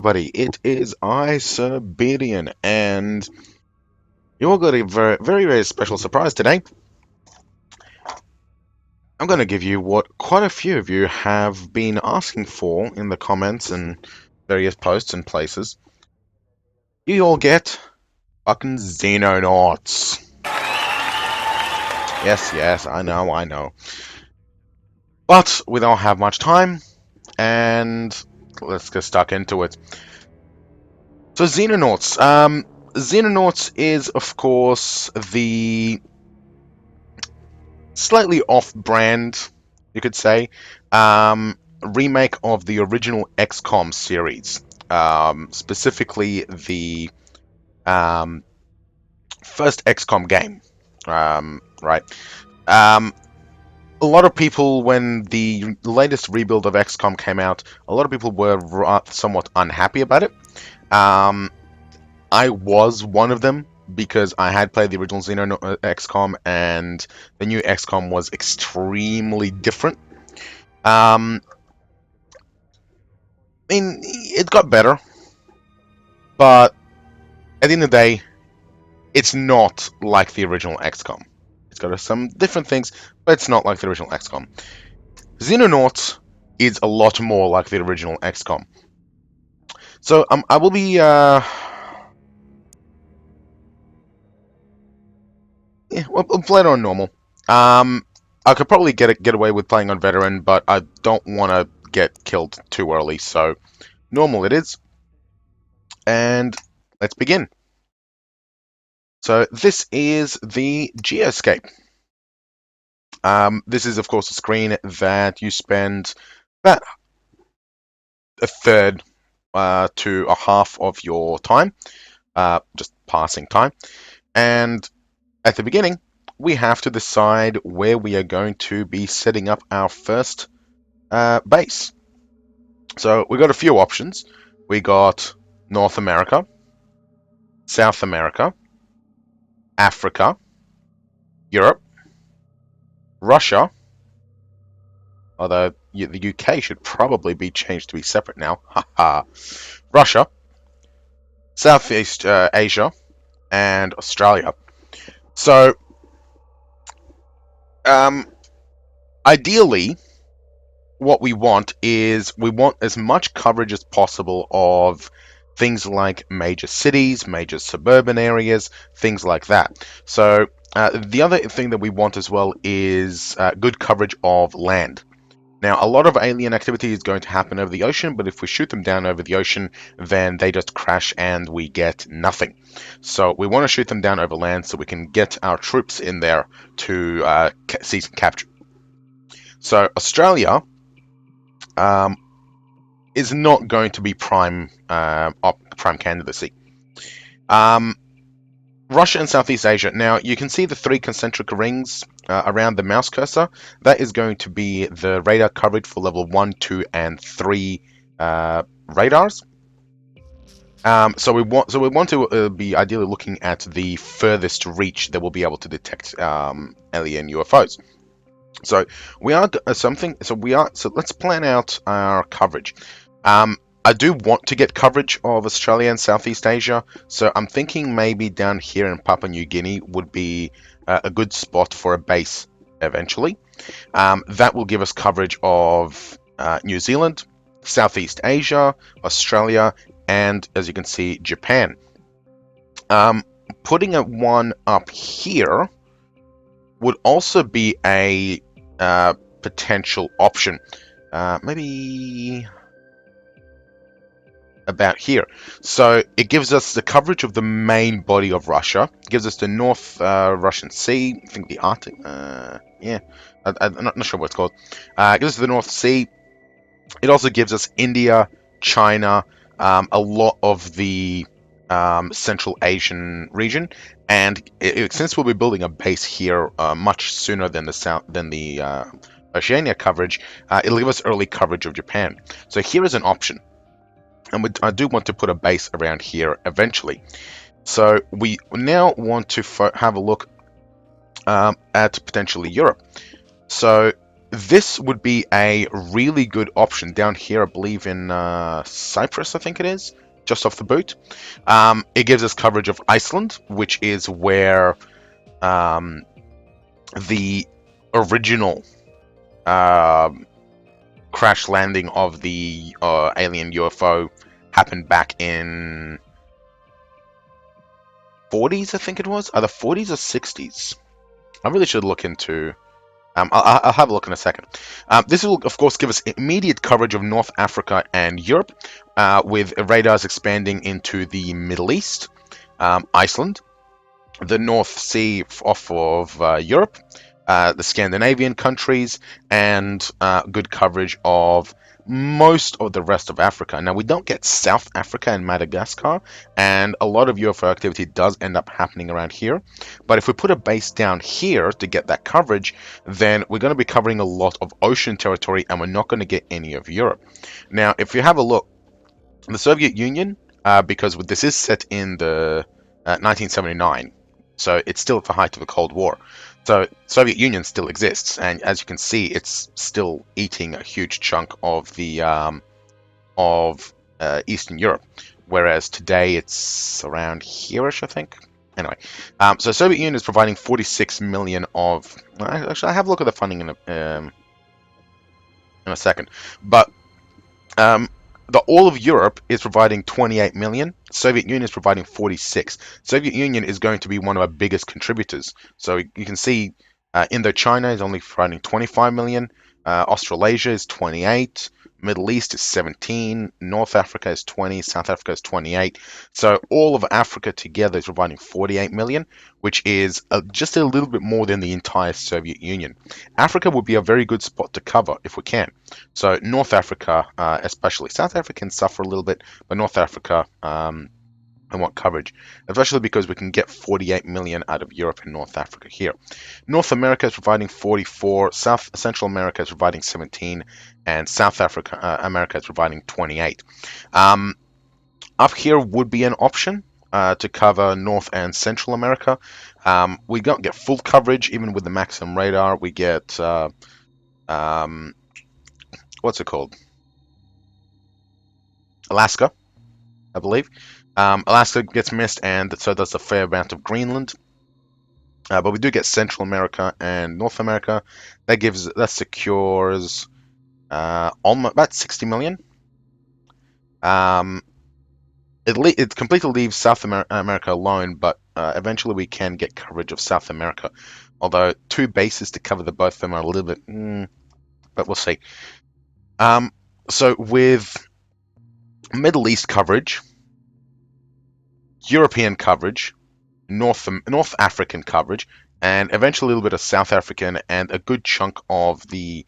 Everybody, it is I, Siberian, and you all got a very special surprise today. I'm going to give you what quite a few of you have been asking for in the comments and various posts and places. You all get fucking Xenonauts. Yes, I know. But we don't have much time, and let's get stuck into it. So Xenonauts is, of course, the slightly off-brand, you could say, remake of the original XCOM series, specifically the first XCOM game. Right. Um, a lot of people, when the latest rebuild of XCOM came out, a lot of people were somewhat unhappy about it. I was one of them because I had played the original XCOM, and the new XCOM was extremely different. I mean, it got better, but at the end of the day, it's not like the original XCOM. It's got some different things, but it's not like the original XCOM. Xenonauts is a lot more like the original XCOM. So I will be we'll play it on normal. I could probably get away with playing on veteran, but I don't want to get killed too early, so normal it is. And let's begin. So this is the Geoscape. This is, of course, a screen that you spend about a third to a half of your time, just passing time. And at the beginning, we have to decide where we are going to be setting up our first base. So we got a few options. We got North America, South America, Africa, Europe, Russia, although the UK should probably be changed to be separate now. Haha. Russia, Southeast Asia, and Australia. So, ideally, what we want is we want as much coverage as possible of things like major cities, major suburban areas, things like that. So the other thing that we want as well is good coverage of land. Now, a lot of alien activity is going to happen over the ocean, but if we shoot them down over the ocean, then they just crash and we get nothing. So we want to shoot them down over land so we can get our troops in there to see some capture. So Australia is not going to be prime candidacy. Russia and Southeast Asia. Now, you can see the three concentric rings around the mouse cursor. That is going to be the radar coverage for level 1, 2, and 3 radars. So we want to be ideally looking at the furthest reach that will be able to detect alien UFOs. So we are something. So let's plan out our coverage. I do want to get coverage of Australia and Southeast Asia, so I'm thinking maybe down here in Papua New Guinea would be a good spot for a base eventually. That will give us coverage of New Zealand, Southeast Asia, Australia, and as you can see, Japan. Putting one up here would also be a potential option. Maybe about here. So it gives us the coverage of the main body of Russia. It gives us the North Russian Sea. I think the Arctic. Yeah, I'm not sure what it's called. It gives us the North Sea. It also gives us India, China, a lot of the Central Asian region, and since we'll be building a base here much sooner than the Oceania coverage, it'll give us early coverage of Japan. So here is an option. And I do want to put a base around here eventually. So we now want to have a look at potentially Europe. So this would be a really good option down here, I believe in Cyprus, I think it is, just off the boot. It gives us coverage of Iceland, which is where the original crash landing of the alien UFO happened back in 40s, I think it was, either 40s or 60s. I really should look into. I'll have a look in a second. This will, of course, give us immediate coverage of North Africa and Europe, with radars expanding into the Middle East, Iceland, the North Sea off of Europe, the Scandinavian countries, and good coverage of most of the rest of Africa. Now, we don't get South Africa and Madagascar, and a lot of UFO activity does end up happening around here. But if we put a base down here to get that coverage, then we're going to be covering a lot of ocean territory, and we're not going to get any of Europe. Now, if you have a look, the Soviet Union, because this is set in the 1979, so it's still at the height of the Cold War. So Soviet Union still exists, and as you can see, it's still eating a huge chunk of the Eastern Europe, whereas today it's around here-ish, I think. Anyway, so Soviet Union is providing 46 million of. Actually, I have a look at the funding in a second, but all of Europe is providing 28 million. Soviet Union is providing 46. Soviet Union is going to be one of our biggest contributors. So you can see Indochina is only providing 25 million. Australasia is 28. Middle East is 17. North Africa is 20. South Africa is 28. So all of Africa together is providing 48 million, which is just a little bit more than the entire Soviet Union. Africa would be a very good spot to cover if we can. So North Africa, especially. South Africa can suffer a little bit, but North Africa, I want coverage, especially because we can get 48 million out of Europe and North Africa here. North America is providing 44, Central America is providing 17, and South America is providing 28. Up here would be an option to cover North and Central America. We don't get full coverage even with the maximum radar. We get what's it called? Alaska, I believe. Alaska gets missed, and so does a fair amount of Greenland. But we do get Central America and North America. That secures almost about 60 million. It completely leaves South America alone, but eventually we can get coverage of South America. Although 2 bases to cover the both of them are a little bit, but we'll see. So with Middle East coverage, European coverage, North African coverage, and eventually a little bit of South African, and a good chunk of the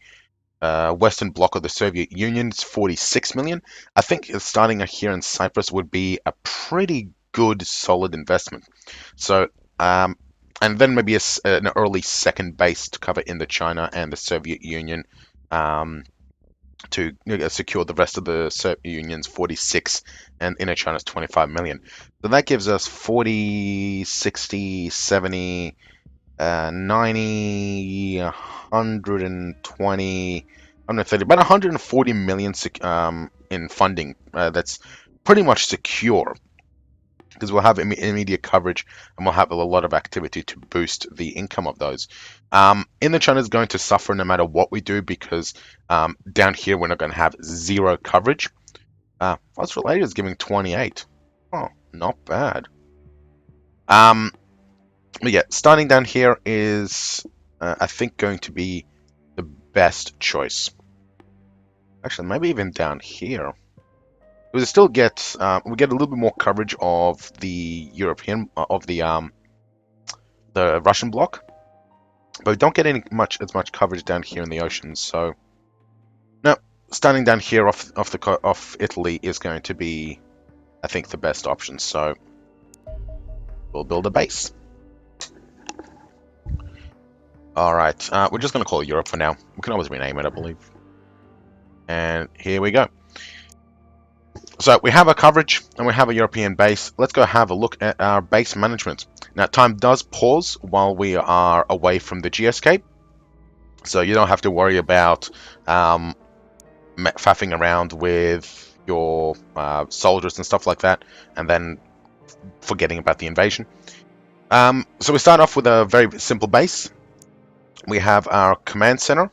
Western Bloc of the Soviet Union's 46 million. I think starting here in Cyprus would be a pretty good, solid investment. So, and then maybe an early second base to cover Indochina and the Soviet Union, to secure the rest of the Soviet Union's 46 and Indochina's 25 million. So that gives us 40, 60, 70, 90, 120, 130, about 140 million in funding. That's pretty much secure, because we'll have immediate coverage and we'll have a lot of activity to boost the income of those. Indochina is going to suffer no matter what we do, because down here we're not going to have zero coverage. Australasia is giving 28. Oh, not bad. But yeah, starting down here is, I think, going to be the best choice. Actually, maybe even down here. We still get we get a little bit more coverage of the European the Russian bloc, but we don't get as much coverage down here in the oceans. So no, starting down here off Italy is going to be, I think, the best option. So we'll build a base. All right, we're just going to call it Europe for now. We can always rename it, I believe. And here we go. So we have our coverage and we have a European base. Let's go have a look at our base management. Now, time does pause while we are away from the GSK. So you don't have to worry about faffing around with your soldiers and stuff like that, and then forgetting about the invasion. So we start off with a very simple base. We have our command center.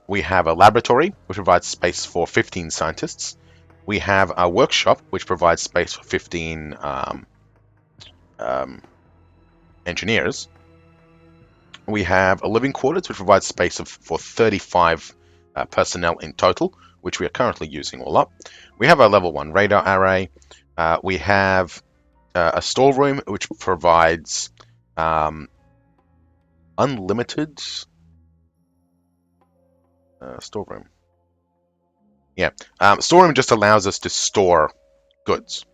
We have a laboratory, which provides space for 15 scientists. We have a workshop, which provides space for 15 engineers. We have a living quarters, which provides space for 35 personnel in total, which we are currently using all up. We have our level 1 radar array. We have a storeroom, which provides unlimited storeroom. Yeah, storeroom just allows us to store goods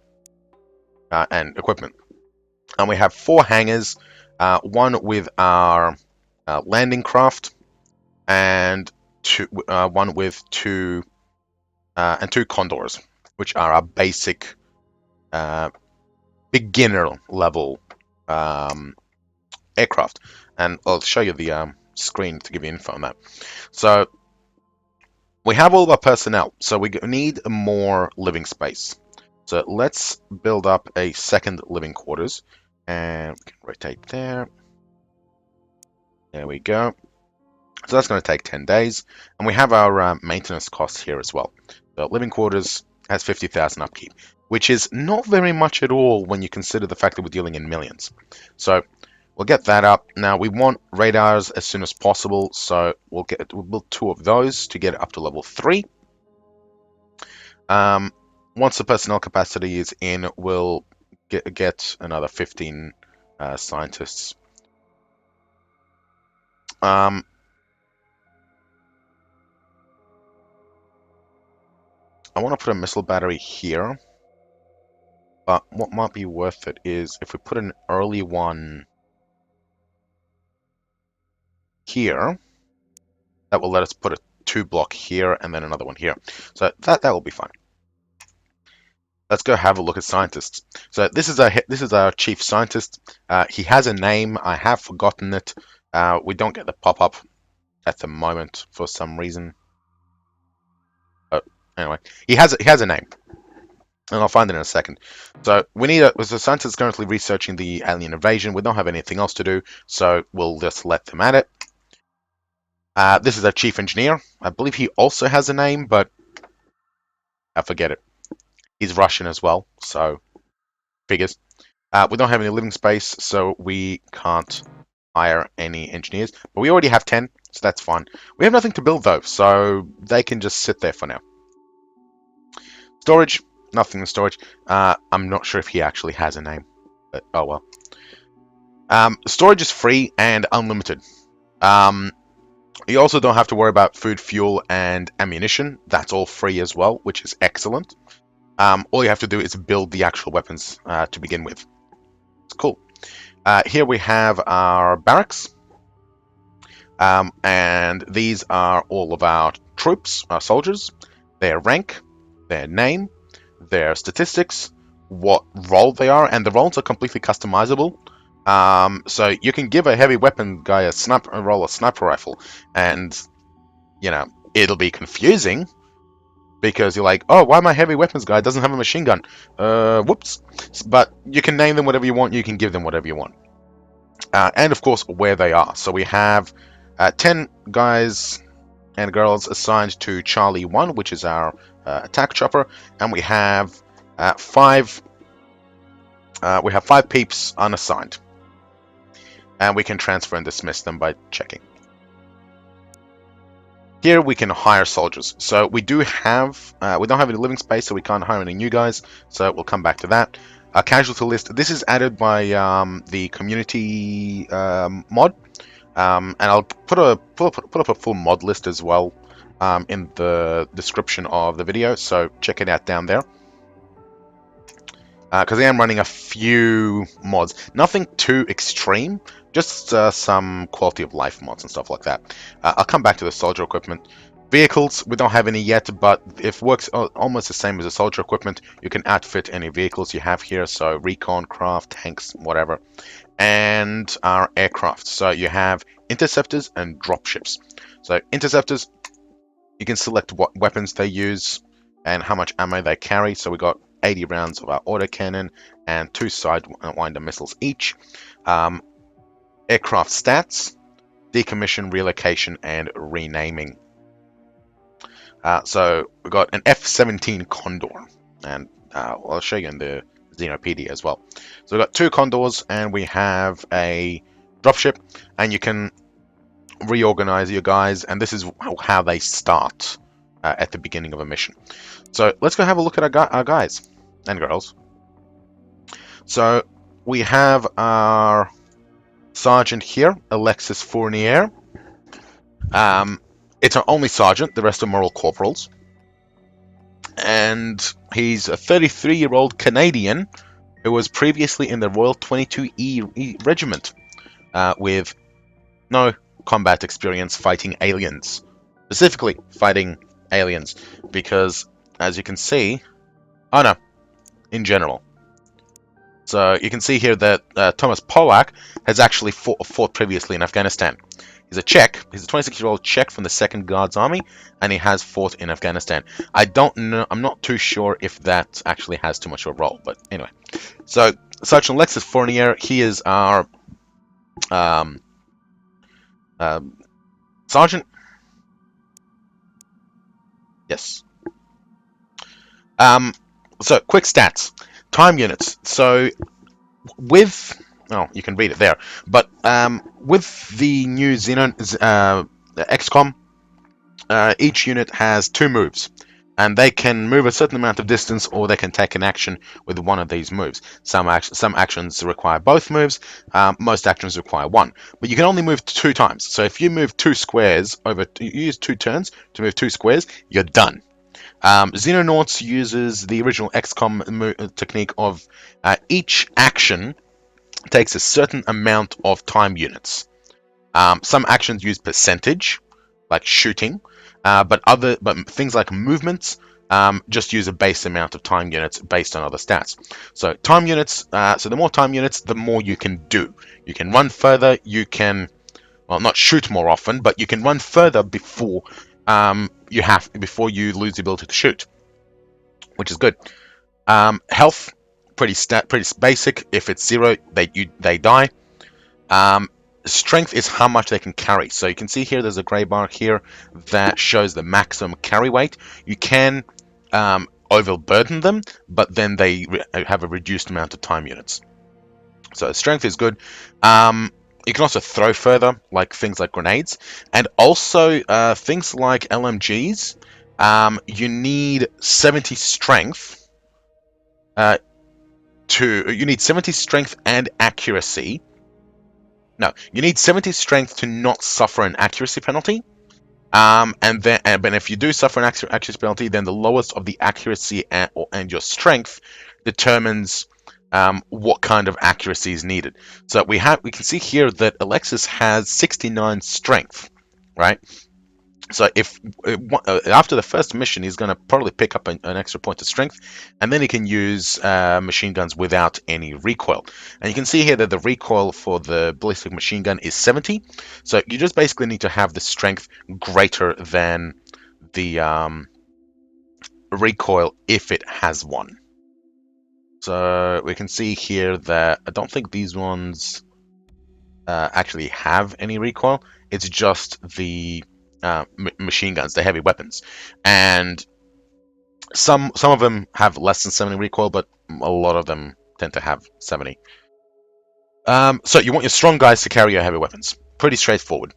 and equipment. And we have 4 hangars, one with our landing craft, and one with two condors, which are our basic beginner level aircraft. And I'll show you the screen to give you info on that. So we have all of our personnel, so we need more living space. So let's build up a second living quarters, and we can rotate there. There we go. So that's going to take 10 days, and we have our maintenance costs here as well. The living quarters has 50,000 upkeep, which is not very much at all when you consider the fact that we're dealing in millions. So we'll get that up. Now we want radars as soon as possible, so we'll build 2 of those to get it up to level 3. Once the personnel capacity is in, we'll get another 15 scientists. I want to put a missile battery here, but what might be worth it is if we put an early one here, that will let us put a 2 block here and then another one here. So that will be fine. Let's go have a look at scientists. So this is our chief scientist. He has a name. I have forgotten it. We don't get the pop-up at the moment for some reason. Anyway, he has a name, and I'll find it in a second. So we need the scientist is currently researching the alien invasion. We don't have anything else to do, so we'll just let them at it. This is our chief engineer. I believe he also has a name, but I forget it. He's Russian as well, so figures. We don't have any living space, so we can't hire any engineers. But we already have 10, so that's fine. We have nothing to build though, so they can just sit there for now. Storage, nothing in storage. I'm not sure if he actually has a name, but oh well. Storage is free and unlimited. You also don't have to worry about food, fuel, and ammunition. That's all free as well, which is excellent. All you have to do is build the actual weapons to begin with. It's cool. Here we have our barracks. And these are all of our troops, our soldiers, their rank, their name, their statistics, what role they are, and the roles are completely customizable. So you can give a heavy weapon guy a sniper rifle, and you know it'll be confusing because you're like, oh, why my heavy weapons guy doesn't have a machine gun? Whoops! But you can name them whatever you want. You can give them whatever you want, and of course where they are. So we have 10 guys and girls assigned to Charlie 1, which is our attack chopper, and we have 5 peeps unassigned, and we can transfer and dismiss them by checking. Here we can hire soldiers. So we don't have any living space, so we can't hire any new guys. So we'll come back to that. A casualty list. This is added by the community mod. And I'll put up a full mod list as well in the description of the video, so check it out down there. Because I am running a few mods, nothing too extreme, just some quality of life mods and stuff like that. I'll come back to the soldier equipment. Vehicles, we don't have any yet, but it works almost the same as the soldier equipment. You can outfit any vehicles you have here, so recon, craft, tanks, whatever. and our aircraft. So you have interceptors and dropships. So interceptors, you can select what weapons they use and how much ammo they carry. So we got 80 rounds of our autocannon and 2 sidewinder missiles each. Aircraft stats, decommission, relocation, and renaming. So we've got an F-17 Condor, and I'll show you in the Xenopedia as well. So we've got 2 Condors, and we have a dropship, and you can reorganize your guys, and this is how they start at the beginning of a mission. So let's go have a look at our guys and girls. So we have our sergeant here, Alexis Fournier. It's our only sergeant, the rest are moral corporals. And he's a 33-year-old Canadian who was previously in the Royal 22E Regiment with no combat experience fighting aliens. Specifically fighting aliens, because as you can see, oh no, in general. So you can see here that Thomas Polak has actually fought previously in Afghanistan. He's a Czech. He's a 26-year-old Czech from the 2nd Guards Army, and he has fought in Afghanistan. I don't know. I'm not too sure if that actually has too much of a role, but anyway. So Sergeant Alexis Fournier, he is our sergeant. Yes. So quick stats, time units. So with you can read it there, but with the new XCOM, each unit has 2 moves, and they can move a certain amount of distance, or they can take an action with one of these moves. Some actions require both moves, most actions require 1, but you can only move 2 times. So if you move 2 squares you use 2 turns to move 2 squares, you're done. Xenonauts uses the original XCOM technique of each action takes a certain amount of time units. Some actions use percentage, like shooting, but things like movements just use a base amount of time units based on other stats. So time units. So the more time units, the more you can do. You can run further. You can, well, not shoot more often, but you can run further before you lose the ability to shoot, which is good. Health, pretty basic. If it's 0, they die. Strength is how much they can carry. So you can see here there's a grey bar here that shows the maximum carry weight. You can overburden them, but then they have a reduced amount of time units. So strength is good. You can also throw further, like things like grenades, and also things like LMGs. You need 70 strength. You need 70 strength and accuracy. No, you need 70 strength to not suffer an accuracy penalty. But if you do suffer an accuracy penalty, then the lowest of the accuracy and your strength determines what kind of accuracy is needed. So we can see here that Alexis has 69 strength, right? So if after the first mission, he's going to probably pick up an extra point of strength, and then he can use machine guns without any recoil. And you can see here that the recoil for the ballistic machine gun is 70. So you just basically need to have the strength greater than the recoil if it has one. So we can see here that I don't think these ones actually have any recoil. It's just the machine guns, the heavy weapons, and some of them have less than 70 recoil, but a lot of them tend to have 70. So you want your strong guys to carry your heavy weapons. Pretty straightforward.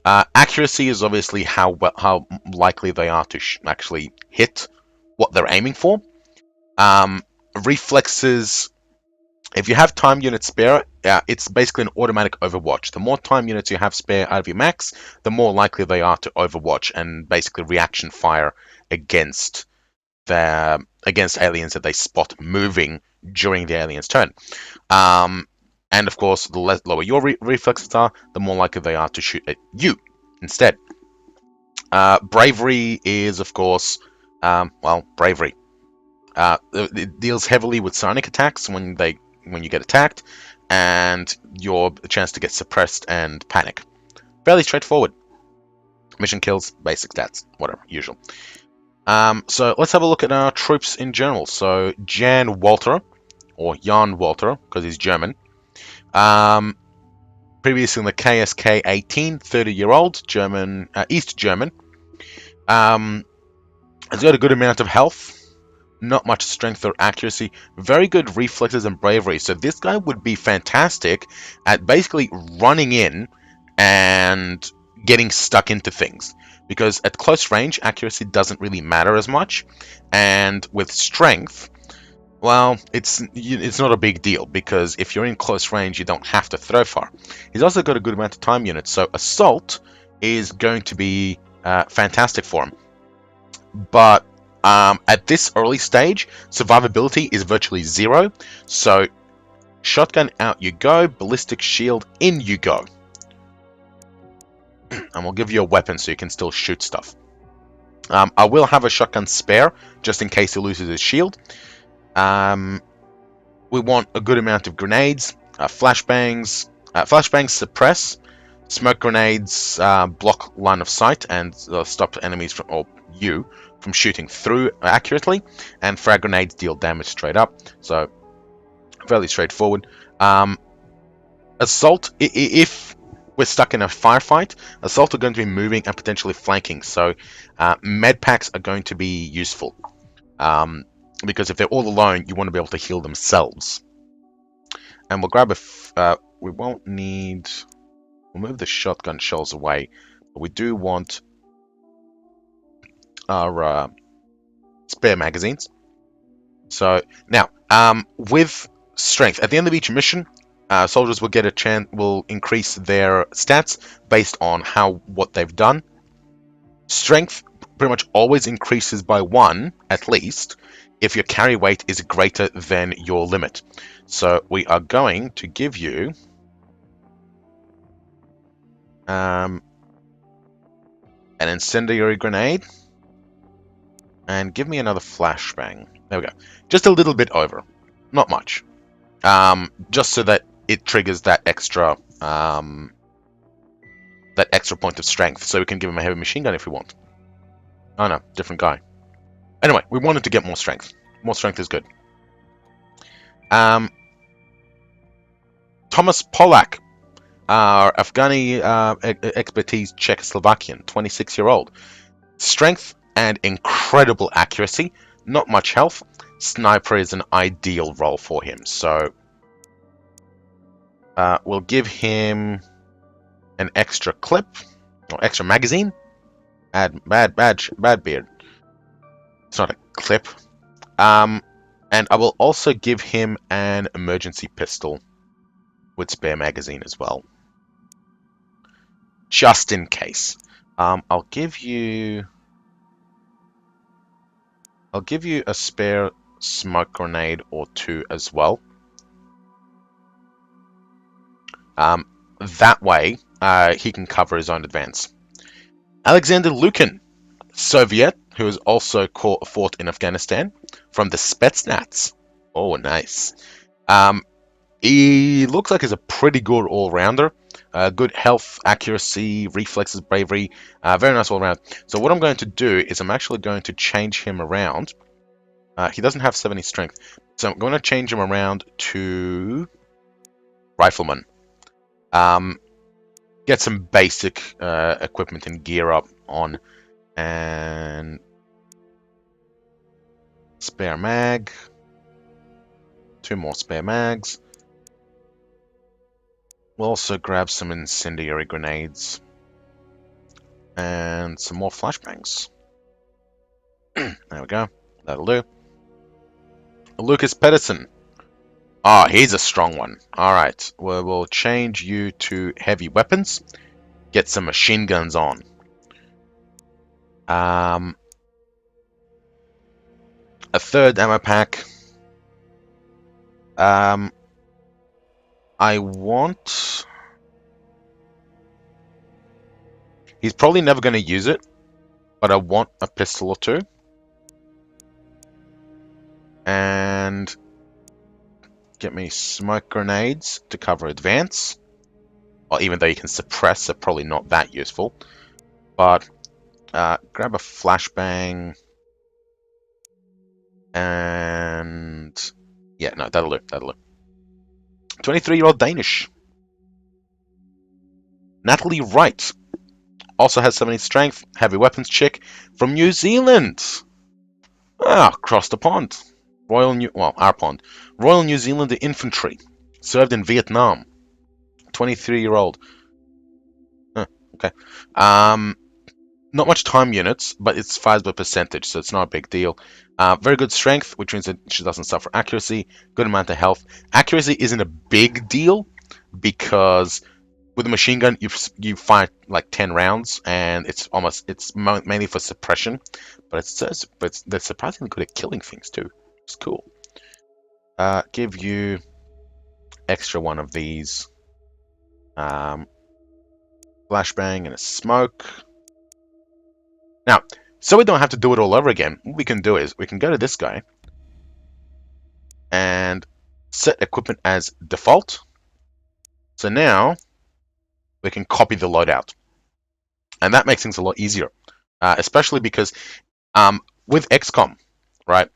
Accuracy is obviously how likely they are to actually hit what they're aiming for. Reflexes. If you have time units spare, it's basically an automatic overwatch. The more time units you have spare out of your max, the more likely they are to overwatch and basically reaction fire against aliens that they spot moving during the alien's turn. And of course, the lower your reflexes are, the more likely they are to shoot at you instead. Bravery is, of course, bravery. It deals heavily with psionic attacks when you get attacked, and your chance to get suppressed and panic. Fairly straightforward. Mission kills, basic stats, whatever, usual. So let's have a look at our troops in general. So Jan Walter, or Jan Walter, because he's German. Previously in the KSK 18, 30-year-old, German, East German. Has got a good amount of health, not much strength or accuracy, very good reflexes and bravery. So this guy would be fantastic at basically running in and getting stuck into things. Because at close range, accuracy doesn't really matter as much. And with strength, well, it's not a big deal, because if you're in close range, you don't have to throw far. He's also got a good amount of time units, so Assault is going to be fantastic for him. But at this early stage, survivability is virtually 0, so shotgun out you go, ballistic shield in you go. And we'll give you a weapon so you can still shoot stuff. I will have a shotgun spare, just in case he loses his shield. We want a good amount of grenades, flashbangs. Flashbangs suppress, smoke grenades block line of sight and stop enemies from, or you, from shooting through accurately, and frag grenades deal damage straight up. So fairly straightforward. Assault, if we're stuck in a firefight, Assault are going to be moving and potentially flanking. So med packs are going to be useful. Because if they're all alone, you want to be able to heal themselves. And we'll grab we won't need... We'll move the shotgun shells away. But we do want our spare magazines. So, now, with strength, at the end of each mission, soldiers will get a chance, will increase their stats based on what they've done. Strength pretty much always increases by 1, at least, if your carry weight is greater than your limit. So we are going to give you an incendiary grenade, and give me another flashbang. There we go. Just a little bit over, not much. Just so that it triggers that extra point of strength, so we can give him a heavy machine gun if we want. Oh no, different guy. Anyway, we wanted to get more strength. More strength is good. Thomas Polak, our Afghani expertise Czechoslovakian, 26-year-old. Strength and incredible accuracy, not much health. Sniper is an ideal role for him, so we'll give him an extra clip, or extra magazine. Bad beard. It's not a clip. And I will also give him an emergency pistol with spare magazine as well, just in case. I'll give you a spare smoke grenade or 2 as well. That way, he can cover his own advance. Alexander Lukin, Soviet, who has also fought in Afghanistan, from the Spetsnaz. Oh, nice. He looks like he's a pretty good all-rounder. Good health, accuracy, reflexes, bravery. Very nice all-round. So what I'm going to do is I'm actually going to change him around. He doesn't have 70 strength. So I'm going to change him around to Rifleman. Get some basic equipment and gear up on. And spare mag. 2 more spare mags. We'll also grab some incendiary grenades. And some more flashbangs. There we go. That'll do. Lucas Pedersen. Ah, he's a strong one. Alright. We'll change you to heavy weapons. Get some machine guns on. A 3rd ammo pack. I want... He's probably never going to use it, but I want a pistol or 2. get me smoke grenades to cover advance. Well, even though you can suppress, they're probably not that useful. But grab a flashbang. And yeah, no, that'll do. That'll do. 23-year-old Danish. Natalie Wright. Also has 70 strength. Heavy weapons chick from New Zealand. Across the pond. Our pond. Royal New Zealand Infantry. Served in Vietnam. 23-year-old. Okay. Not much time units, but it's fires by percentage, so it's not a big deal. Very good strength, which means that she doesn't suffer accuracy. Good amount of health. Accuracy isn't a big deal because with a machine gun, you fire like 10 rounds, and it's mainly for suppression. But they're surprisingly good at killing things too. It's cool. Give you extra one of these. Flashbang and a smoke. Now, so we don't have to do it all over again, what we can do is we can go to this guy and set equipment as default. So now we can copy the loadout. And that makes things a lot easier, especially because with XCOM, right,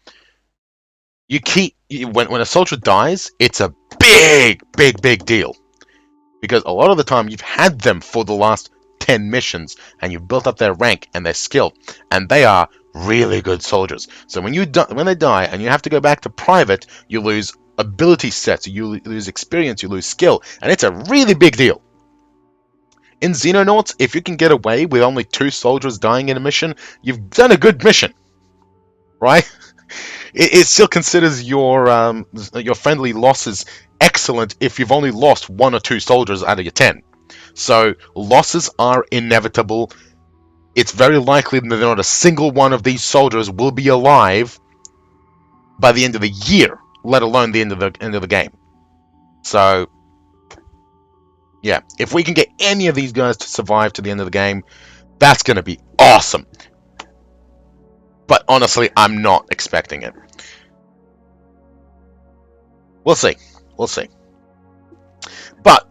when a soldier dies, it's a big deal. Because a lot of the time you've had them for the last 10 missions and you've built up their rank and their skill, and they are really good soldiers. So when they die and you have to go back to private, you lose ability sets, you lose experience, you lose skill, and it's a really big deal. In Xenonauts, if you can get away with only 2 soldiers dying in a mission, you've done a good mission, right? It still considers your friendly losses excellent if you've only lost 1 or 2 soldiers out of your 10. So losses are inevitable. It's very likely that not a single one of these soldiers will be alive by the end of the year, let alone the end of the game. So yeah, if we can get any of these guys to survive to the end of the game, that's going to be awesome. But honestly, I'm not expecting it. We'll see. We'll see. But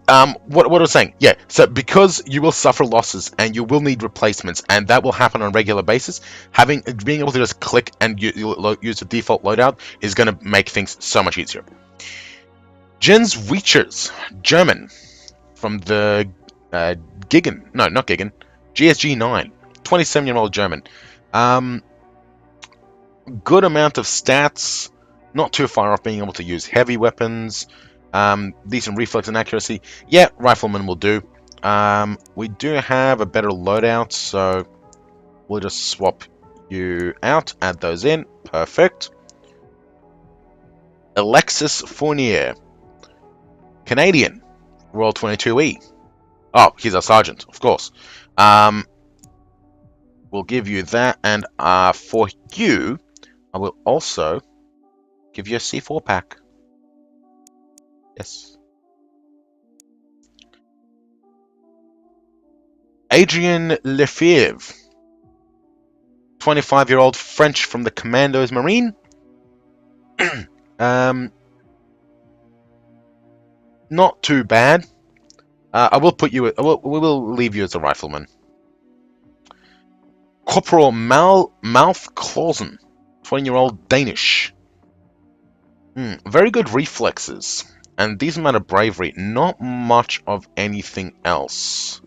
what I was saying, yeah, so because you will suffer losses and you will need replacements, and that will happen on a regular basis, being able to just click and use the default loadout is going to make things so much easier. Jens Reachers, German, from the Gigan, no, not Gigan, GSG-9, 27-year-old German. Good amount of stats, not too far off being able to use heavy weapons. Decent reflex and accuracy. Yeah, rifleman will do. We do have a better loadout, so we'll just swap you out, add those in. Perfect. Alexis Fournier, Canadian, Royal 22E. Oh, he's a sergeant, of course. We'll give you that, and for you, I will also give you a C4 pack. Yes. Adrien Lefebvre, 25-year-old French from the Commandos Marine. Not too bad. I will put you. We will leave you as a rifleman. Corporal Malf Clausen, 20-year-old Danish. Very good reflexes and decent amount of bravery. Not much of anything else.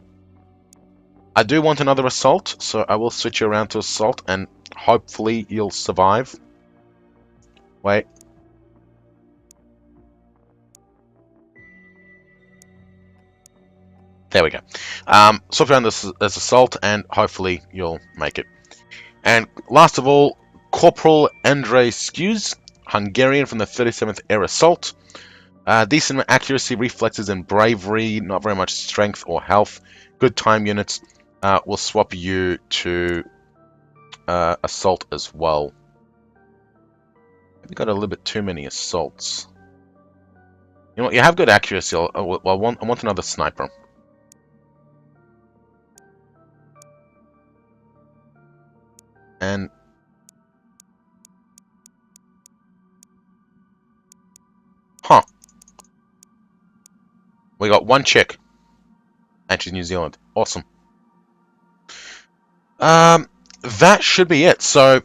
I do want another assault, so I will switch you around to assault, and hopefully you'll survive. Wait. There we go. Swap around this as assault, and hopefully you'll make it. And last of all, Corporal Andrei Skuz, Hungarian from the 37th Air Assault. Decent accuracy, reflexes, and bravery. Not very much strength or health. Good time units. We'll swap you to assault as well. We've got a little bit too many assaults. You know what? You have good accuracy. I want another sniper. And We got one chick. And she's New Zealand. Awesome. That should be it. So,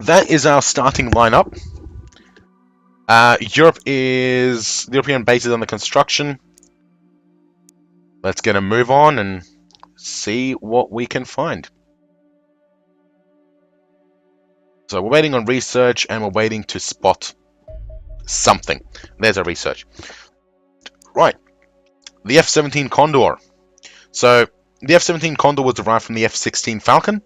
that is our starting lineup. Europe is... The European base is under construction. Let's get a move on and see what we can find. So we're waiting on research and we're waiting to spot something. There's our research. Right. The F-17 Condor. So the F-17 Condor was derived from the F-16 Falcon.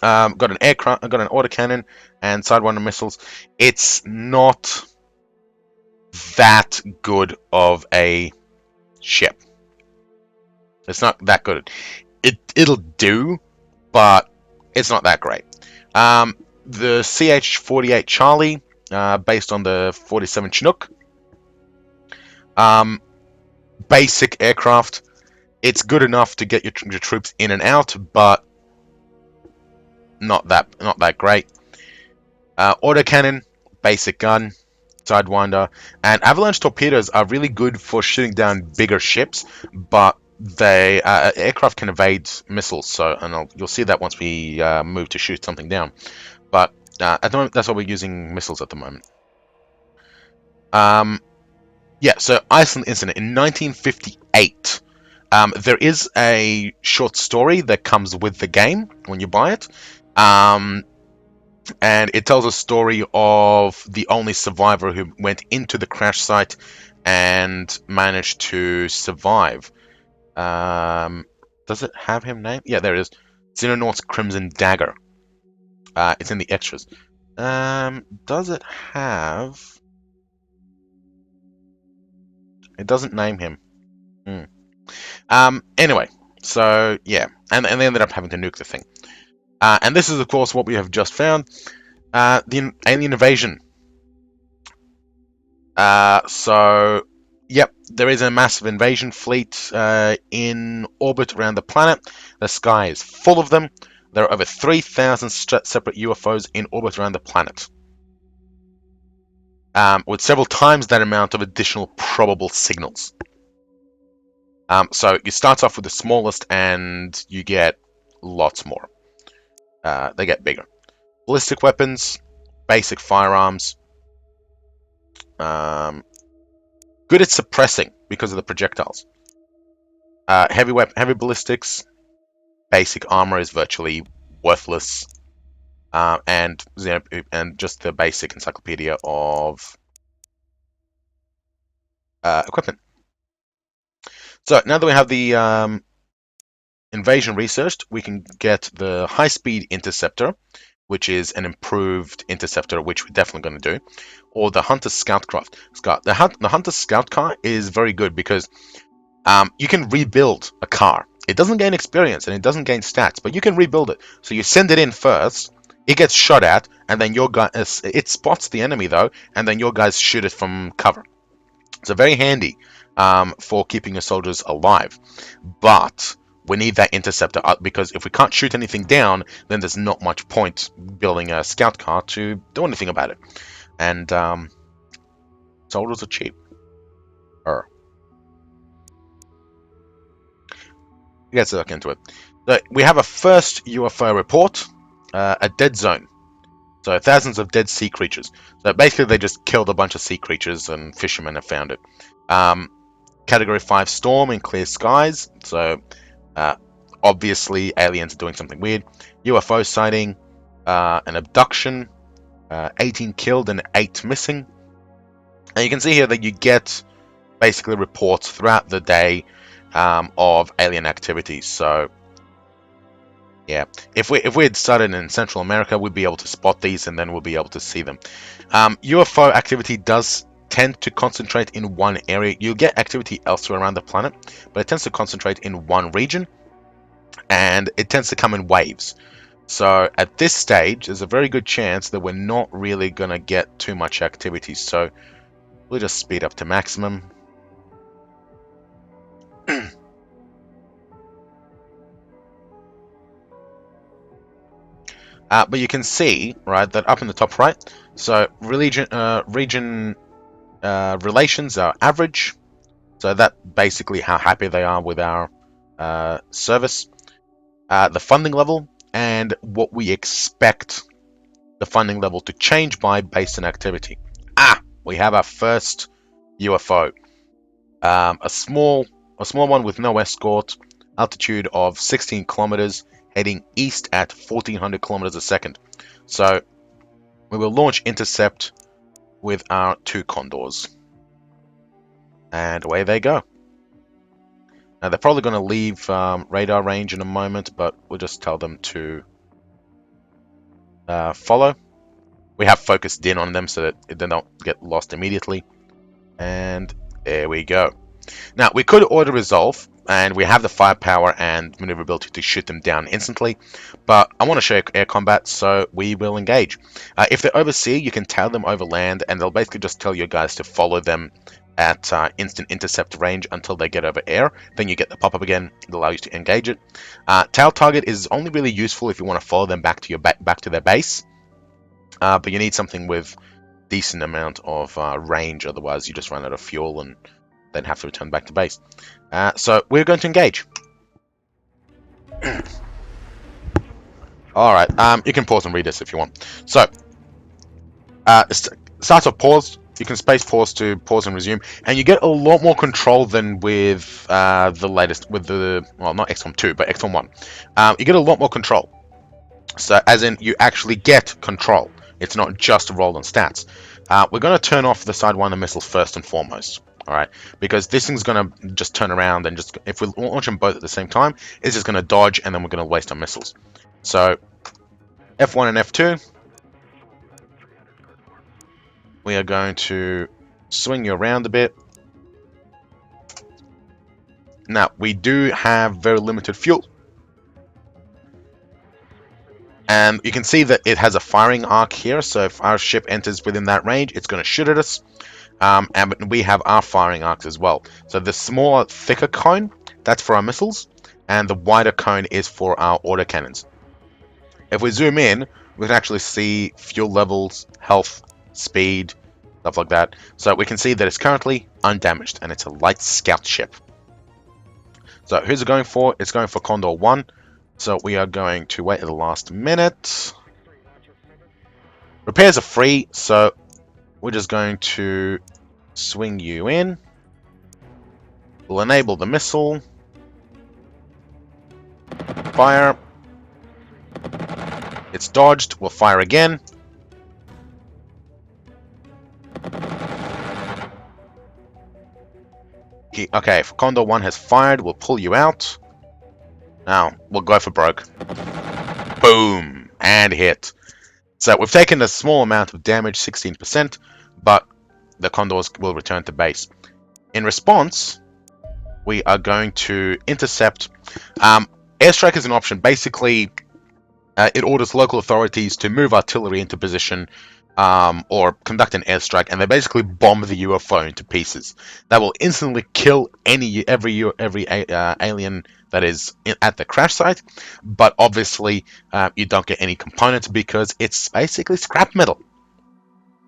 Got an aircraft, got an autocannon and Sidewinder missiles. It's not that good of a ship. It's not that good. It'll do, but it's not that great. The CH-48 Charlie, based on the 47 Chinook. Basic aircraft. It's good enough to get your troops in and out, but not that great. Autocannon, basic gun, Sidewinder, and avalanche torpedoes are really good for shooting down bigger ships, but they aircraft can evade missiles. So, and you'll see that once we move to shoot something down. But at the moment, that's why we're using missiles at the moment. Yeah. So Iceland incident in 1958. There is a short story that comes with the game when you buy it. And it tells a story of the only survivor who went into the crash site and managed to survive. Does it have him named? Yeah, there it is. Xenonauts Crimson Dagger. It's in the extras. Does it have... It doesn't name him. Anyway, so yeah. And they ended up having to nuke the thing. And this is, of course, what we have just found. The alien invasion. So, yep, there is a massive invasion fleet in orbit around the planet. The sky is full of them. There are over 3,000 separate UFOs in orbit around the planet. With several times that amount of additional probable signals. So, you start off with the smallest and you get lots more. They get bigger. Ballistic weapons, basic firearms. Good at suppressing because of the projectiles. Heavy ballistics. Basic armor is virtually worthless. And just the basic encyclopedia of equipment. So now that we have the invasion researched, we can get the high-speed interceptor, which is an improved interceptor, which we're definitely going to do, or the Hunter Scout Craft. The Hunter Scout car is very good because you can rebuild a car. It doesn't gain experience and it doesn't gain stats, but you can rebuild it. So you send it in first, it gets shot at, and then your guy it spots the enemy though, and then your guys shoot it from cover. So very handy for keeping your soldiers alive, but we need that interceptor because if we can't shoot anything down, then there's not much point building a scout car to do anything about it. And soldiers are cheap. Let's look into it. So we have a first UFO report, a dead zone. So thousands of dead sea creatures. So basically they just killed a bunch of sea creatures and fishermen have found it. Category 5 storm in clear skies. So obviously aliens are doing something weird. UFO sighting, an abduction, 18 killed and 8 missing. And you can see here that you get basically reports throughout the day of alien activities. So yeah, if we had started in Central America, we'd be able to spot these and then we'll be able to see them. UFO activity does tend to concentrate in one area. You'll get activity elsewhere around the planet, but it tends to concentrate in one region, and it tends to come in waves. So at this stage, there's a very good chance that we're not really going to get too much activity. So we'll just speed up to maximum. But you can see, right, that up in the top right, so region relations are average, So that basically how happy they are with our service. The funding level and what we expect the funding level to change by based on activity. We have our first UFO. A small one with no escort, altitude of 16 kilometers, heading east at 1400 kilometers a second. So we will launch intercept with our 2 Condors. And away they go. Now they're probably going to leave radar range in a moment, but we'll just tell them to follow. We have focused in on them so that they don't get lost immediately. And there we go. Now, we could auto resolve, and we have the firepower and maneuverability to shoot them down instantly, but I want to show air combat, so we will engage. If they're overseas, you can tail them over land, and they'll basically just tell your guys to follow them at instant intercept range until they get over air. Then you get the pop-up again. It allows you to engage it. Tail target is only really useful if you want to follow them back to back to their base, but you need something with decent amount of range, otherwise you just run out of fuel and then have to return back to base. So we're going to engage. Alright, you can pause and read this if you want. So, start off pause. You can space pause to pause and resume, and you get a lot more control than with the latest, with the, well, not XCOM 2, but XCOM 1. You get a lot more control. So, as in, you actually get control. It's not just a roll on stats. We're going to turn off the Sidewinder missiles first and foremost. Alright, because this thing's going to just turn around and just, if we launch them both at the same time, it's just going to dodge and then we're going to waste our missiles. So, F1 and F2, we are going to swing you around a bit. Now, we do have very limited fuel. And you can see that it has a firing arc here, so if our ship enters within that range, it's going to shoot at us. And we have our firing arcs as well. So the smaller, thicker cone, that's for our missiles, and the wider cone is for our autocannons. If we zoom in, we can actually see fuel levels, health, speed, stuff like that. So we can see that it's currently undamaged, and it's a light scout ship. So who's it going for? It's going for Condor 1. So we are going to wait at the last minute. Repairs are free, so we're just going to swing you in. We'll enable the missile. Fire. It's dodged. We'll fire again. Okay, if Condor 1 has fired, we'll pull you out. Now, we'll go for broke. Boom! And hit. So we've taken a small amount of damage, 16%, but the Condors will return to base. In response, we are going to intercept. Airstrike is an option. Basically, it orders local authorities to move artillery into position or conduct an airstrike, and they basically bomb the UFO into pieces. That will instantly kill every alien that is at the crash site, but obviously you don't get any components because it's basically scrap metal.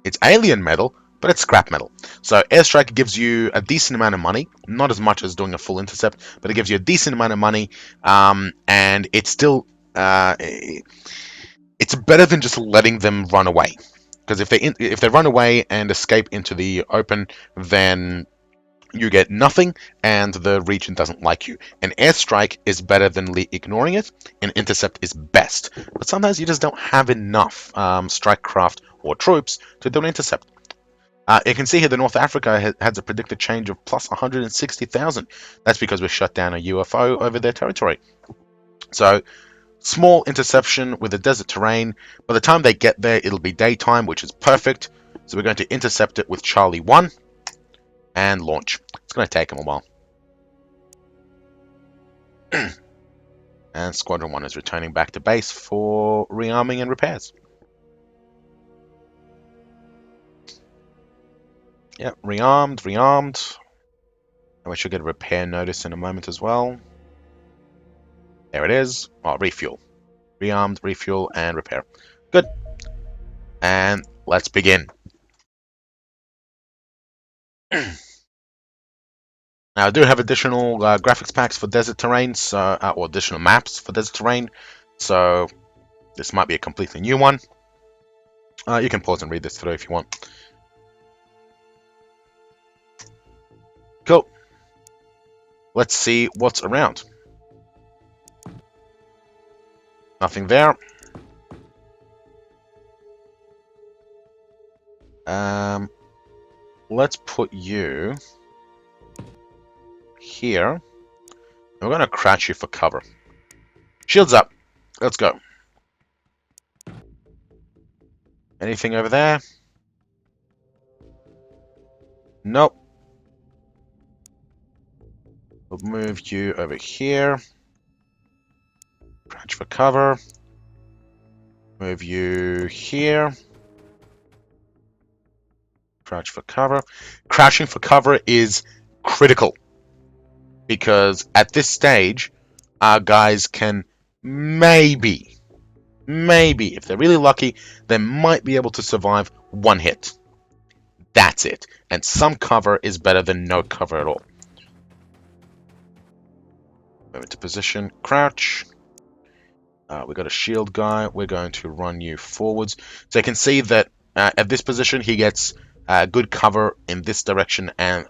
It's alien metal, but it's scrap metal. So airstrike gives you a decent amount of money, not as much as doing a full intercept, but it gives you a decent amount of money, and it's still it's better than just letting them run away. Because if they run away and escape into the open, then you get nothing, and the region doesn't like you. An airstrike is better than ignoring it. An intercept is best. But sometimes you just don't have enough strike craft or troops to do an intercept. You can see here that North Africa has a predicted change of plus 160,000. That's because we shut down a UFO over their territory. So, small interception with the desert terrain. By the time they get there, it'll be daytime, which is perfect. So we're going to intercept it with Charlie 1 and launch. It's going to take them a while. And Squadron 1 is returning back to base for rearming and repairs. Yep, rearmed. And we should get a repair notice in a moment as well. There it is. Oh, refuel. Rearmed, refuel, and repair. Good. And let's begin. Now, I do have additional graphics packs for desert terrain, so or additional maps for desert terrain, so this might be a completely new one. You can pause and read this through if you want. Cool. Let's see what's around. Nothing there. Let's put you here. We're going to crouch you for cover. Shields up. Let's go. Anything over there? Nope. We'll move you over here. Crouch for cover. Move you here. Crouch for cover. Crouching for cover is critical, because at this stage, our guys can maybe, if they're really lucky, they might be able to survive one hit. That's it. And some cover is better than no cover at all. Move into position. Crouch. We got a shield guy. We're going to run you forwards. So you can see that at this position, he gets good cover in this direction and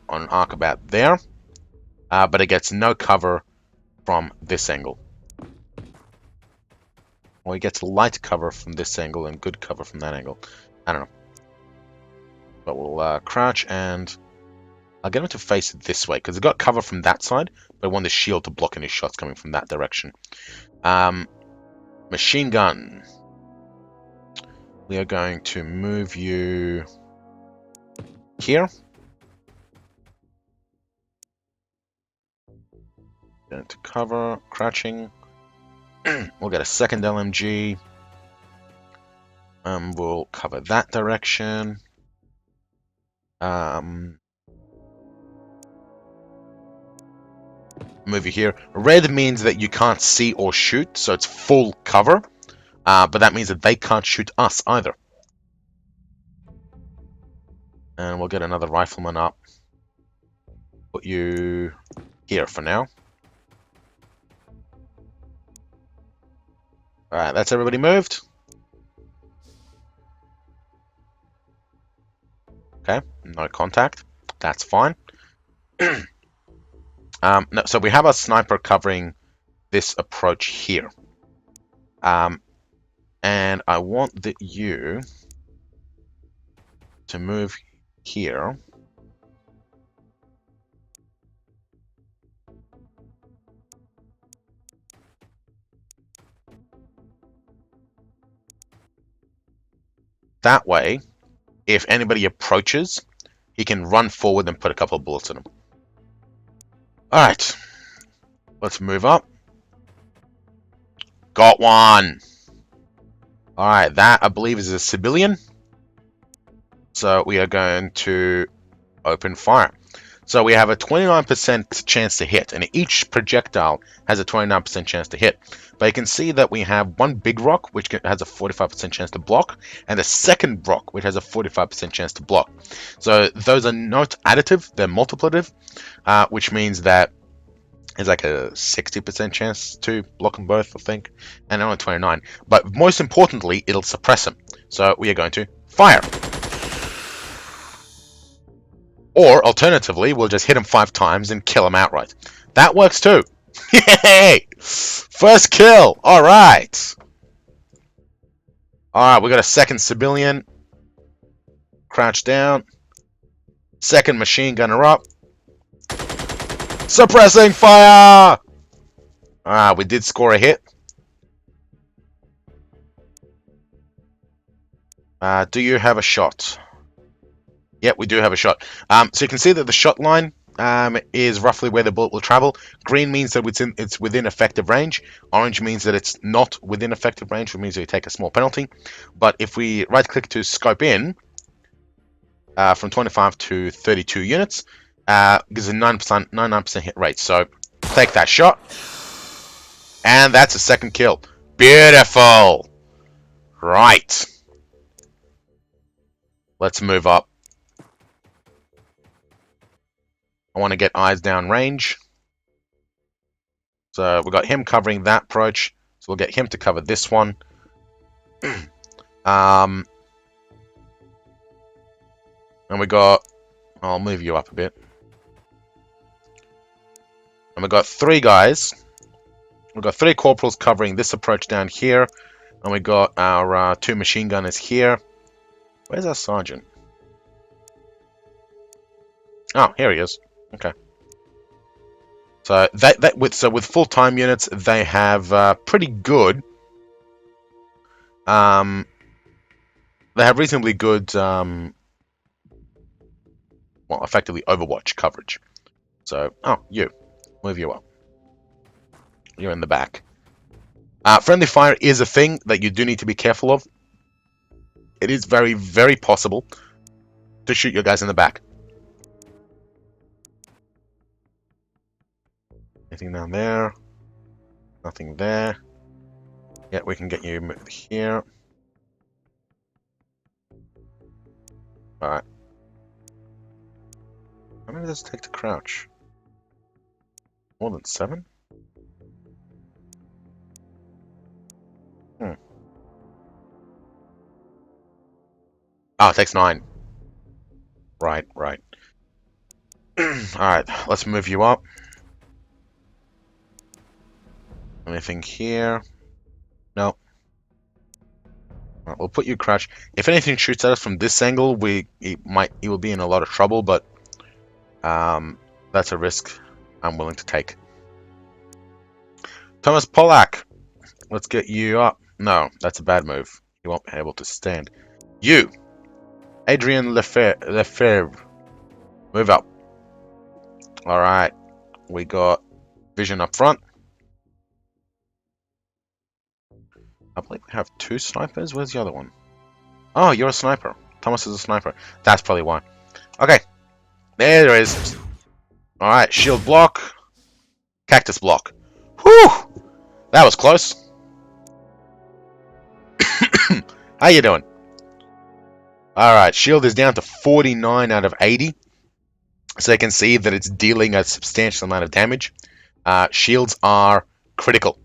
on an arc about there. But it gets no cover from this angle. Or he gets light cover from this angle and good cover from that angle. I don't know. But we'll crouch and I'll get him to face this way, because he's got cover from that side, but I want the shield to block any shots coming from that direction. Machine gun. We are going to move you here. Going to cover, crouching. We'll get a second LMG. We'll cover that direction. Move you here. Red means that you can't see or shoot, so it's full cover. But that means that they can't shoot us either. And we'll get another rifleman up. Put you here for now. Alright, that's everybody moved. Okay, no contact. That's fine. No, so we have a sniper covering this approach here. And I want you to move here. That way, if anybody approaches, he can run forward and put a couple of bullets in them. Alright, let's move up. Got one! Alright, that I believe is a civilian. So we are going to open fire. So we have a 29% chance to hit, and each projectile has a 29% chance to hit. But you can see that we have one big rock, which has a 45% chance to block, and a second rock, which has a 45% chance to block. So those are not additive, they're multiplicative, which means that there's like a 60% chance to block them both, I think, and only 29. But most importantly, it'll suppress them. So we are going to fire. Or, alternatively, we'll just hit him 5 times and kill him outright. That works too. Yay! First kill! Alright! Alright, we got a second civilian. Crouch down. Second machine gunner up. Suppressing fire! We did score a hit. Do you have a shot? Yep, we do have a shot. So you can see that the shot line is roughly where the bullet will travel. Green means that it's within effective range. Orange means that it's not within effective range, which means that you take a small penalty. But if we right-click to scope in, from 25 to 32 units, gives a 99% hit rate. So take that shot. And that's a second kill. Beautiful! Right. Let's move up. I want to get eyes down range. So we've got him covering that approach. So we'll get him to cover this one. And we got... I'll move you up a bit. And we got 3 guys. We've got 3 corporals covering this approach down here. And we got our 2 machine gunners here. Where's our sergeant? Oh, here he is. Okay. So with full-time units, they have pretty good. They have reasonably good, well, effectively Overwatch coverage. So, oh, move you up. You're in the back. Friendly fire is a thing that you do need to be careful of. It is very, very possible to shoot your guys in the back. Anything down there? Nothing there. Yeah, we can get you moved here. Alright. How many does it take to crouch? More than 7? Oh, it takes 9. Right. Alright, let's move you up. Anything here? No. Right, we'll put you crouch. If anything shoots at us from this angle, he will be in a lot of trouble, but that's a risk I'm willing to take. Thomas Polak, let's get you up. No, that's a bad move. You won't be able to stand. You, Adrian Lefebvre, move up. All right, we got vision up front. I believe we have 2 snipers. Where's the other one? Oh, you're a sniper. Thomas is a sniper. That's probably why. Okay, there it is. All right, shield block, cactus block. Whew, that was close. How you doing? All right, shield is down to 49 out of 80. So you can see that it's dealing a substantial amount of damage. Shields are critical.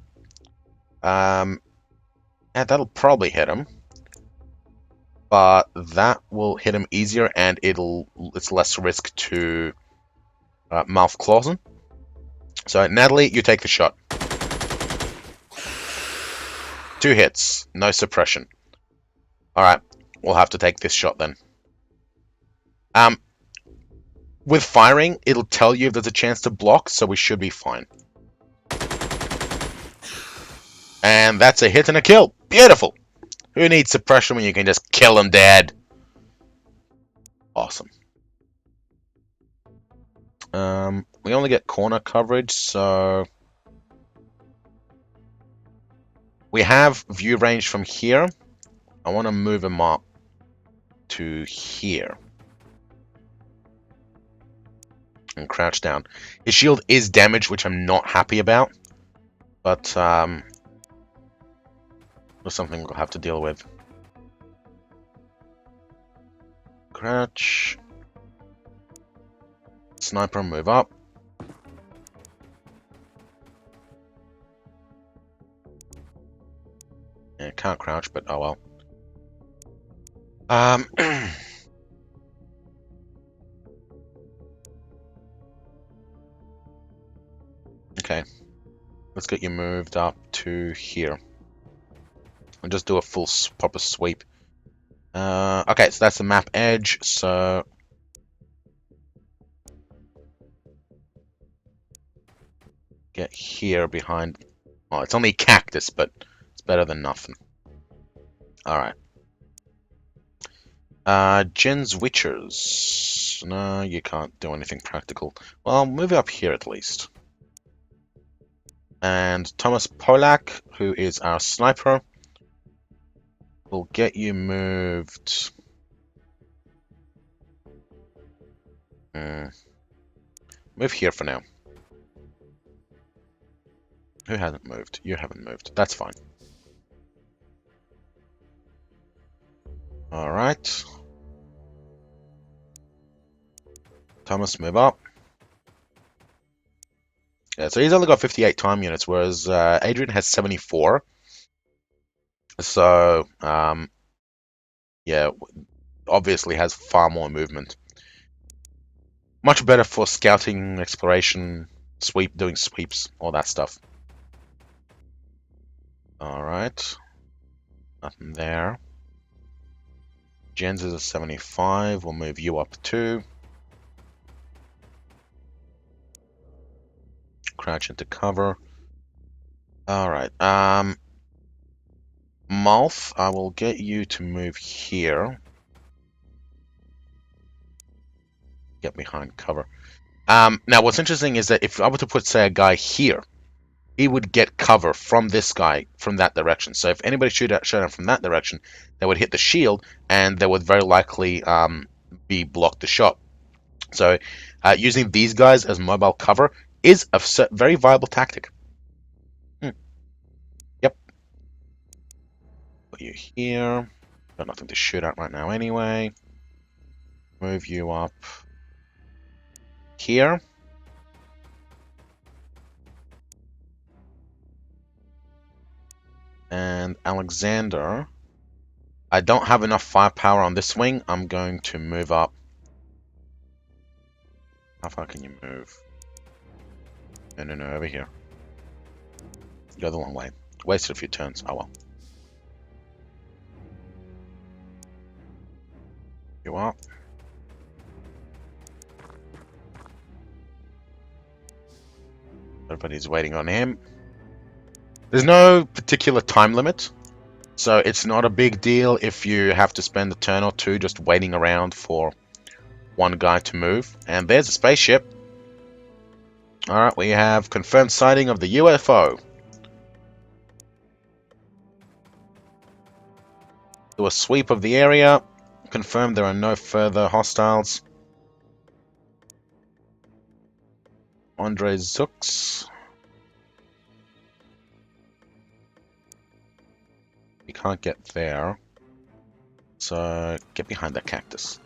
And that'll probably hit him. But that will hit him easier, and it's less risk to mouth Clausen. So Natalie, you take the shot. 2 hits, no suppression. Alright, we'll have to take this shot then. With firing, it'll tell you if there's a chance to block, so we should be fine. And that's a hit and a kill. Beautiful. Who needs suppression when you can just kill them dead? Awesome. We only get corner coverage, so... We have view range from here. I want to move him up to here. And crouch down. His shield is damaged, which I'm not happy about. But, that's something we'll have to deal with. Crouch. Sniper, move up. Yeah, can't crouch, but oh well. Okay. Let's get you moved up to here. And just do a full proper sweep. Okay, so that's the map edge, so... Get here behind... Oh, it's only cactus, but it's better than nothing. Alright. Jen's Witchers. No, you can't do anything practical. Well, move up here at least. And Thomas Polak, who is our sniper, will get you moved. Move here for now. Who hasn't moved? You haven't moved. That's fine. Alright. Thomas, move up. Yeah, so he's only got 58 time units, whereas Adrian has 74. So, yeah, obviously has far more movement. Much better for scouting, exploration, doing sweeps, all that stuff. Alright. Nothing there. Jens is a 75. We'll move you up too. Crouch into cover. Alright. Malth, I will get you to move here. Get behind cover. Now, what's interesting is that if I were to put, say, a guy here, he would get cover from this guy from that direction. So if anybody shot out from that direction, they would hit the shield, and they would very likely be blocked the shot. So using these guys as mobile cover is a very viable tactic. Yep. Put you here. Got nothing to shoot at right now anyway. Move you up here. And Alexander, I don't have enough firepower on this wing. I'm going to move up. How far can you move? No, over here. Go the long way. Wasted a few turns. Oh well. You are. Everybody's waiting on him. There's no particular time limit, so it's not a big deal if you have to spend a turn or two just waiting around for one guy to move. And there's a spaceship. Alright, we have confirmed sighting of the UFO. Do a sweep of the area. Confirmed there are no further hostiles. Andre Zooks. You can't get there. So get behind that cactus.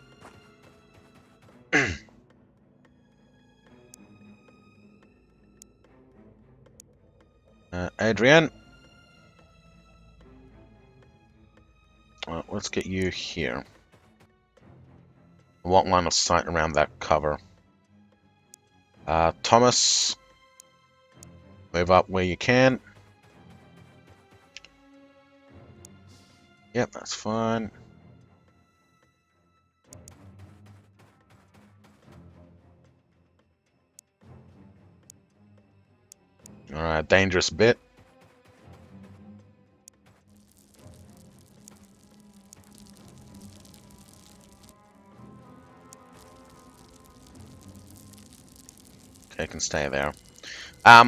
Adrian. Let's get you here. I want line of sight around that cover. Thomas. Move up where you can. Yep, that's fine. Alright, dangerous bit. Okay, can stay there.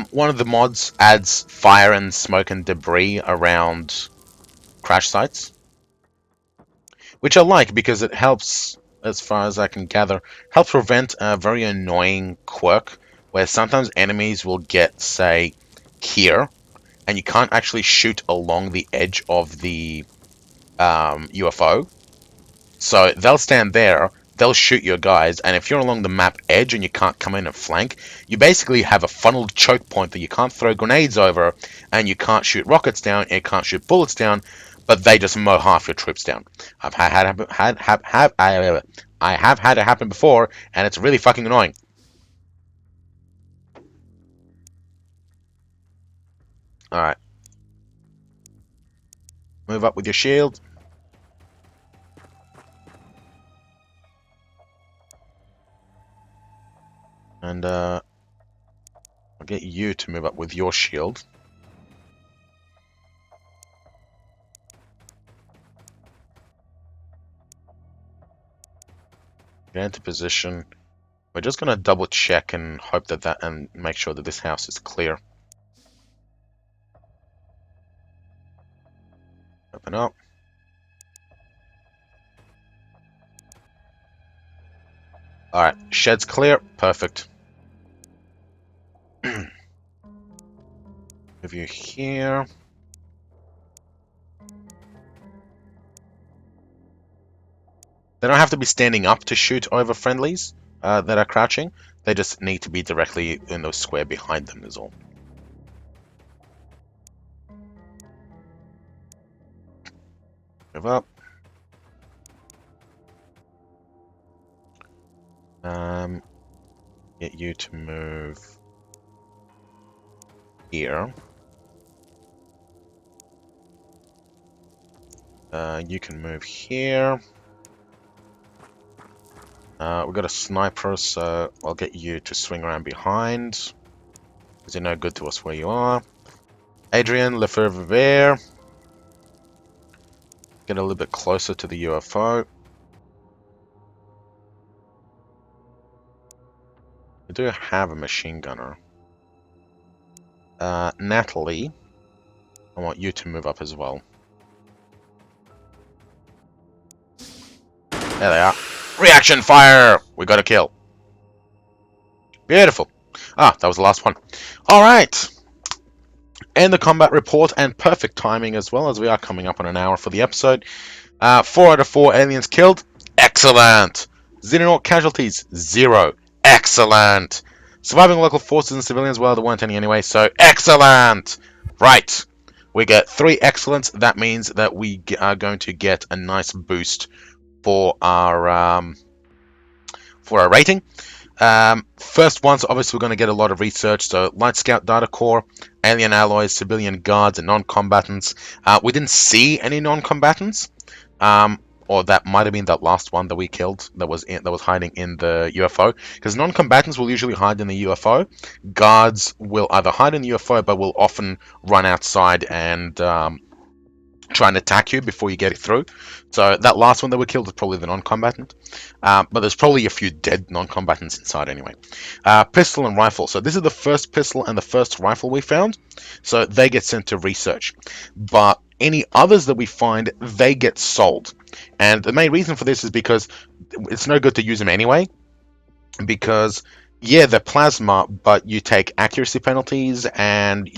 One of the mods adds fire and smoke and debris around crash sites, which I like because it helps, as far as I can gather, helps prevent a very annoying quirk where sometimes enemies will get, say, here, and you can't actually shoot along the edge of the UFO. So they'll stand there, they'll shoot your guys, and if you're along the map edge and you can't come in and flank, you basically have a funneled choke point that you can't throw grenades over, and you can't shoot rockets down, and you can't shoot bullets down, but they just mow half your troops down. I have had it happen before, and it's really fucking annoying. Alright. Move up with your shield. And I'll get you to move up with your shield. Get into position. We're just going to double check and hope that and make sure that this house is clear. Open up. Alright, shed's clear. Perfect. Move you here. They don't have to be standing up to shoot over friendlies that are crouching. They just need to be directly in the square behind them is all. Move up. Get you to move here. You can move here. We've got a sniper, so I'll get you to swing around behind. Because you're no good to us where you are. Adrian, Lefebvre there. Get a little bit closer to the UFO. We do have a machine gunner. Natalie, I want you to move up as well. There they are. Reaction fire! We got a kill. Beautiful. Ah, that was the last one. Alright. And the combat report, and perfect timing as well, as we are coming up on an hour for the episode. 4 out of 4 aliens killed. Excellent. Xenonaut casualties, 0. Excellent. Surviving local forces and civilians, well, there weren't any anyway, so excellent. Right. We get 3 excellents. That means that we are going to get a nice boost for our rating. First ones, obviously, we're going to get a lot of research. So, Light Scout Data Core, Alien Alloys, Civilian Guards, and Non-Combatants. We didn't see any Non-Combatants. Or that might have been that last one that we killed that was hiding in the UFO. Because Non-Combatants will usually hide in the UFO. Guards will either hide in the UFO, but will often run outside and try and attack you before you get it through. So that last one that we killed is probably the non-combatant. But there's probably a few dead non-combatants inside anyway. Pistol and rifle. So this is the first pistol and the first rifle we found. So they get sent to research. But any others that we find, they get sold. And the main reason for this is because it's no good to use them anyway. Because, yeah, they're plasma, but you take accuracy penalties and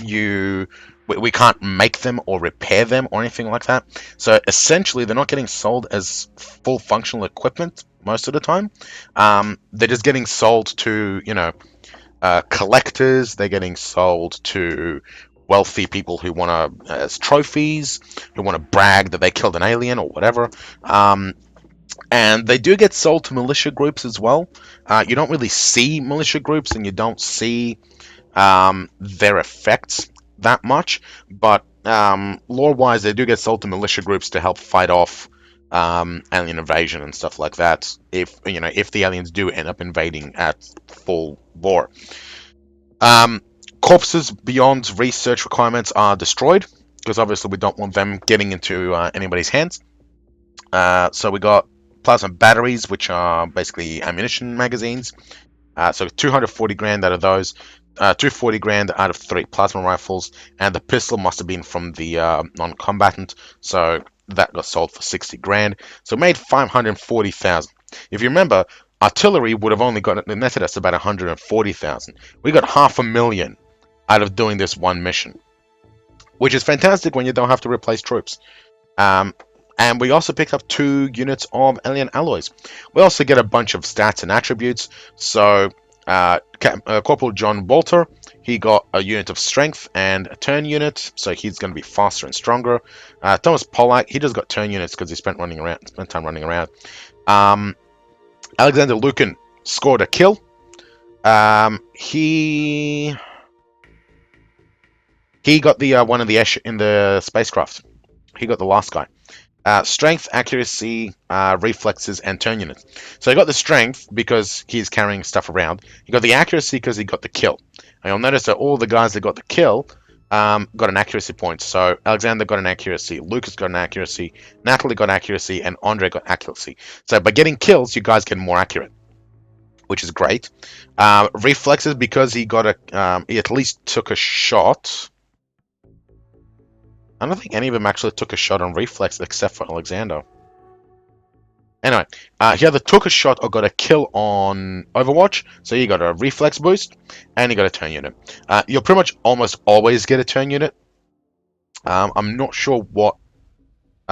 we can't make them or repair them or anything like that. So essentially, they're not getting sold as full functional equipment most of the time. They're just getting sold to, collectors. They're getting sold to wealthy people who want to, as trophies, who want to brag that they killed an alien or whatever. And they do get sold to militia groups as well. You don't really see militia groups and you don't see their effects that much, but lore-wise, they do get sold to militia groups to help fight off alien invasion and stuff like that. If the aliens do end up invading at full war, corpses beyond research requirements are destroyed because obviously we don't want them getting into anybody's hands. So we got plasma batteries, which are basically ammunition magazines. So 240 grand out of those. 240 grand out of 3 plasma rifles, and the pistol must have been from the non-combatant, so that got sold for 60 grand. So made 540,000. If you remember, artillery would have only netted us about 140,000. We got 500,000 out of doing this one mission, which is fantastic when you don't have to replace troops. And we also picked up 2 units of alien alloys. We also get a bunch of stats and attributes. So Corporal John Walter, he got a unit of strength and a turn unit, so he's going to be faster and stronger. Thomas Pollack, he just got turn units because he spent time running around. Alexander Lucan scored a kill. He got the one in the spacecraft. He got the last guy. Strength, accuracy, reflexes, and turn units. So he got the strength because he's carrying stuff around. He got the accuracy because he got the kill. And you'll notice that all the guys that got the kill got an accuracy point. So Alexander got an accuracy, Lucas got an accuracy, Natalie got accuracy, and Andre got accuracy. So by getting kills, you guys get more accurate, which is great. Reflexes because he got he at least took a shot. I don't think any of them actually took a shot on reflex except for Alexander. Anyway, he either took a shot or got a kill on Overwatch, so you got a reflex boost, and you got a turn unit. You'll pretty much almost always get a turn unit. I'm not sure what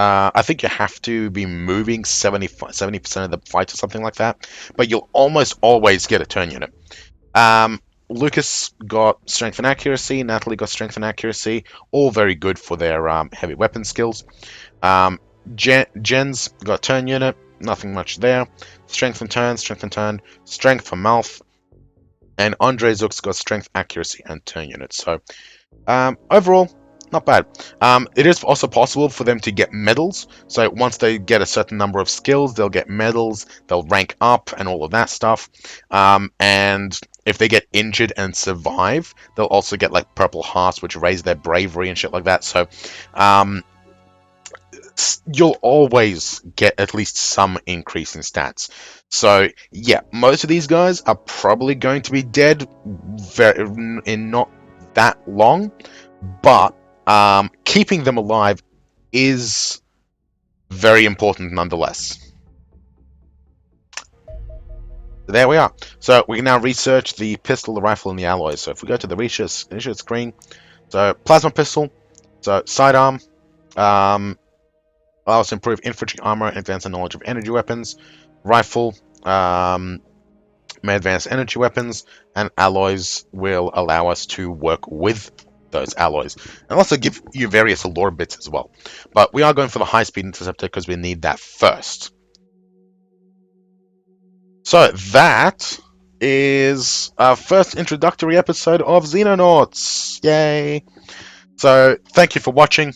I think you have to be moving 70% of the fight or something like that, but you'll almost always get a turn unit. Lucas got strength and accuracy, Natalie got strength and accuracy, all very good for their heavy weapon skills. Jen's got turn unit, nothing much there. Strength and turn, strength for mouth, and Andre Zook's got strength, accuracy, and turn unit. So overall, not bad. It is also possible for them to get medals. So once they get a certain number of skills, they'll get medals, they'll rank up, and all of that stuff. And if they get injured and survive, they'll also get like purple hearts, which raise their bravery and shit like that. So you'll always get at least some increase in stats. So yeah, most of these guys are probably going to be dead in not that long, but keeping them alive is very important nonetheless. There we are. So we can now research the pistol, the rifle, and the alloys. So if we go to the research screen, so plasma pistol, so sidearm, allows us to improve infantry armor and advance the knowledge of energy weapons. Rifle may advance energy weapons, and alloys will allow us to work with those alloys, and also give you various allure bits as well. But we are going for the high-speed interceptor because we need that first. So that is our first introductory episode of Xenonauts. Yay! So thank you for watching.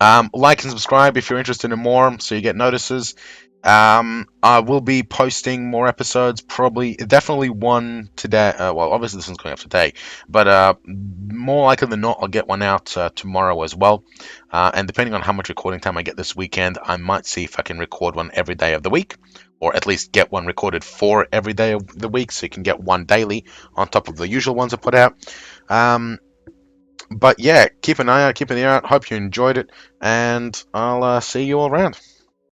Like and subscribe if you're interested in more, so you get notices. I will be posting more episodes, definitely one today. Well, obviously this one's going up today, but more likely than not, I'll get one out tomorrow as well. And depending on how much recording time I get this weekend, I might see if I can record one every day of the week, or at least get one recorded for every day of the week, so you can get one daily on top of the usual ones I put out. But yeah, keep an eye out, keep an ear out. Hope you enjoyed it, and I'll see you all around.